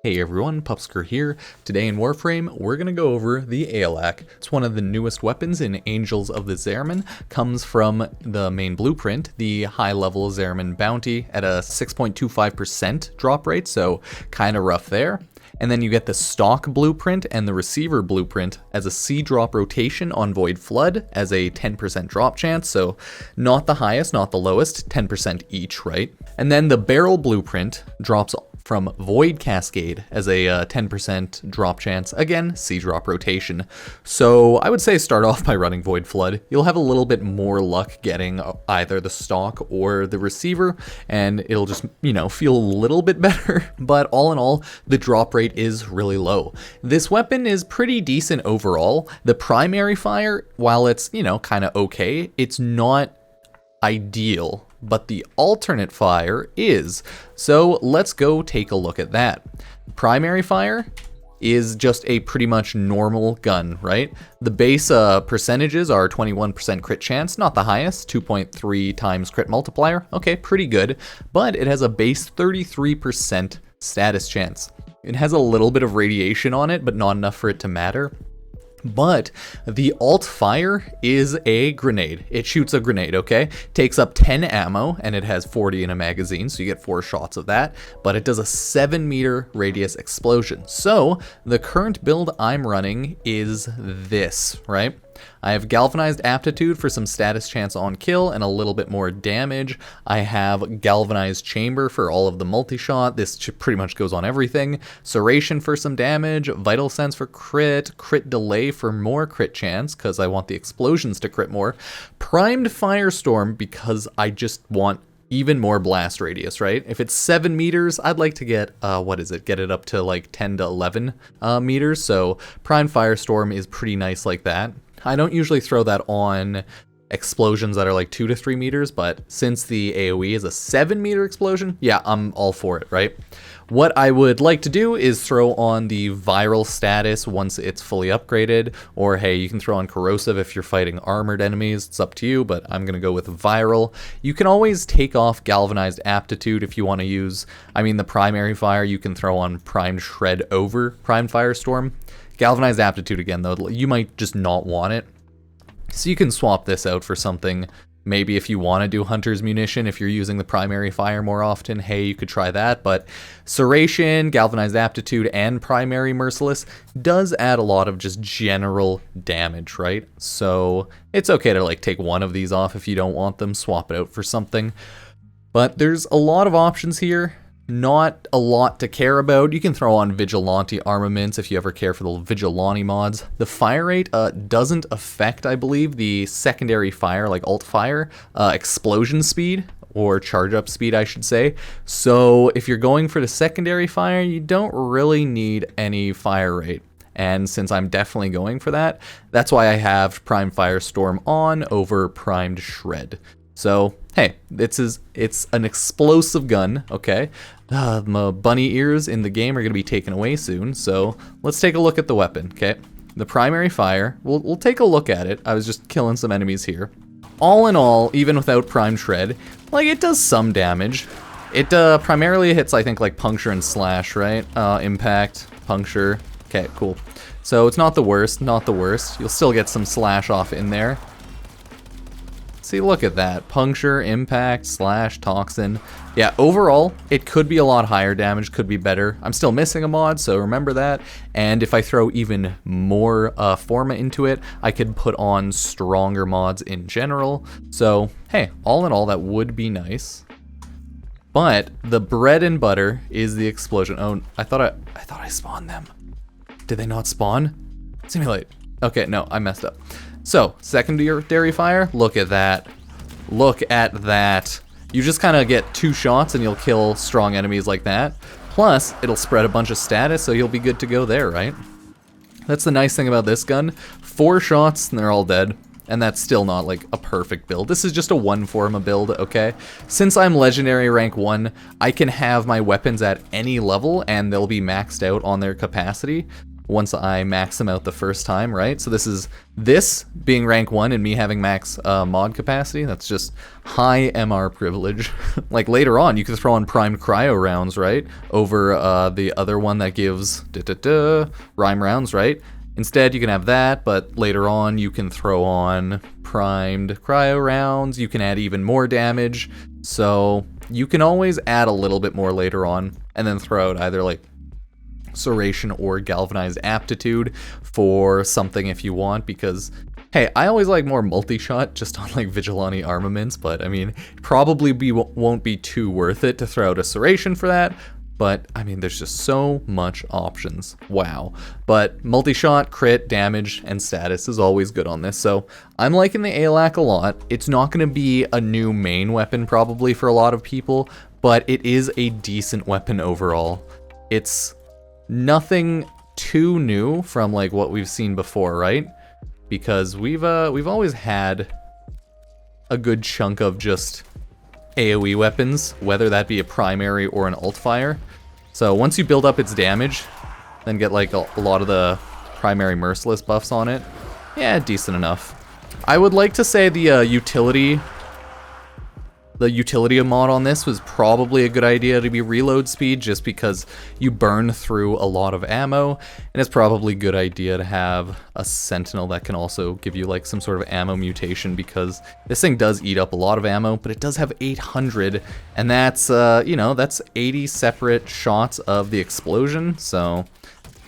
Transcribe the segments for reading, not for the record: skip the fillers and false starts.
Hey everyone, Pupsker here. Today in Warframe, we're going to go over the Aeolak. It's one of the newest weapons in Angels of the Zariman. Comes from the main blueprint, the high-level Zariman bounty at a 6.25% drop rate, so kind of rough there. And then you get the stock blueprint and the receiver blueprint as a C drop rotation on Void Flood as a 10% drop chance, so not the highest, not the lowest, 10% each, right? And then the barrel blueprint drops from Void Cascade as a 10% drop chance, again, C drop rotation. So I would say start off by running Void Flood. You'll have a little bit more luck getting either the stock or the receiver, and it'll just, feel a little bit better. But all in all, the drop rate is really low. This weapon is pretty decent overall. The primary fire, while it's, kind of okay, it's not ideal, but the alternate fire is. So let's go take a look at that. Primary fire is just a pretty much normal gun, right? The base percentages are 21% crit chance, not the highest, 2.3 times crit multiplier. Okay, pretty good, but it has a base 33% status chance. It has a little bit of radiation on it, but not enough for it to matter. But the alt fire is a grenade. It shoots a grenade, okay? Takes up 10 ammo, and it has 40 in a magazine, so you get 4 shots of that. But it does a 7-meter radius explosion. So the current build I'm running is this, right? I have Galvanized Aptitude for some status chance on kill and a little bit more damage. I have Galvanized Chamber for all of the multi-shot. This pretty much goes on everything. Serration for some damage. Vital Sense for crit. Crit Delay for more crit chance because I want the explosions to crit more. Primed Firestorm because I just want even more blast radius, right? If it's 7 meters, I'd like to get, get it up to like 10 to 11 meters. So Primed Firestorm is pretty nice like that. I don't usually throw that on explosions that are like 2 to 3 meters, but since the AoE is a 7-meter explosion, yeah, I'm all for it, right? What I would like to do is throw on the viral status once it's fully upgraded, or hey, you can throw on corrosive if you're fighting armored enemies. It's up to you, but I'm going to go with viral. You can always take off galvanized aptitude if you want to use, the primary fire, you can throw on primed shred over primed firestorm. Galvanized aptitude again, though, you might just not want it. So you can swap this out for something. Maybe if you want to do Hunter's Munition, if you're using the primary fire more often, hey, you could try that. But Serration, Galvanized Aptitude, and Primary Merciless does add a lot of just general damage, right? So it's okay to take one of these off if you don't want them, swap it out for something. But there's a lot of options here. Not a lot to care about. You can throw on Vigilante armaments if you ever care for the Vigilante mods. The fire rate doesn't affect, I believe, the secondary fire, like alt fire, explosion speed, or charge up speed, I should say. So if you're going for the secondary fire, you don't really need any fire rate. And since I'm definitely going for that, that's why I have Primed Firestorm on over Primed Shred. So, hey, it's an explosive gun, okay? My bunny ears in the game are going to be taken away soon, so let's take a look at the weapon, okay? The primary fire, we'll take a look at it. I was just killing some enemies here. All in all, even without primed shred, it does some damage. It primarily hits, I think, puncture and slash, right? Impact, puncture. Okay, cool. So it's not the worst, not the worst. You'll still get some slash off in there. See, look at that. Puncture, impact, slash, toxin. Yeah, overall, it could be a lot higher damage, could be better. I'm still missing a mod, so remember that. And if I throw even more Forma into it, I could put on stronger mods in general. So, hey, all in all, that would be nice. But the bread and butter is the explosion. Oh, I thought I spawned them. Did they not spawn? Simulate. Okay, no, I messed up. So, secondary fire, look at that. Look at that. You just kind of get 2 shots and you'll kill strong enemies like that. Plus, it'll spread a bunch of status, so you'll be good to go there, right? That's the nice thing about this gun. 4 shots and they're all dead. And that's still not a perfect build. This is just a 1 Forma build, okay? Since I'm legendary rank 1, I can have my weapons at any level and they'll be maxed out on their capacity. once I max them out the first time, right? So this being rank 1 and me having max mod capacity, that's just high MR privilege. Like later on, you can throw on primed cryo rounds, right? Over the other one that gives rhyme rounds, right? Instead, you can have that, but later on, you can throw on primed cryo rounds. You can add even more damage. So you can always add a little bit more later on, and then throw out either like Serration or Galvanized Aptitude for something if you want, because hey, I always like more multi-shot just on like Vigilante armaments, but I mean, probably won't be too worth it to throw out a Serration for that. But, I mean, there's just so much options. Wow. But multi-shot, crit, damage, and status is always good on this. So I'm liking the Aeolak a lot. It's not going to be a new main weapon probably for a lot of people, but it is a decent weapon overall. It's nothing too new from like what we've seen before, right? Because we've always had a good chunk of just AoE weapons, whether that be a primary or an alt fire. So once you build up its damage, then get like a lot of the primary merciless buffs on it, yeah, decent enough. I would like to say the utility mod on this was probably a good idea to be reload speed, just because you burn through a lot of ammo, and it's probably a good idea to have a sentinel that can also give you like some sort of ammo mutation, because this thing does eat up a lot of ammo, but it does have 800, and that's you know, that's 80 separate shots of the explosion. So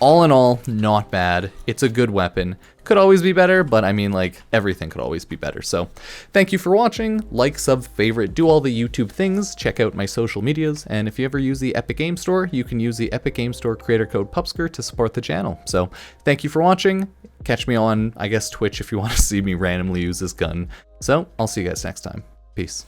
all in all, not bad. It's a good weapon. Could always be better, but I mean, like, everything could always be better. So thank you for watching. Like, sub, favorite, do all the YouTube things. Check out my social medias. And if you ever use the Epic Game Store, you can use the Epic Game Store creator code Pupsker to support the channel. So thank you for watching. Catch me on, I guess, Twitch if you want to see me randomly use this gun. So I'll see you guys next time. Peace.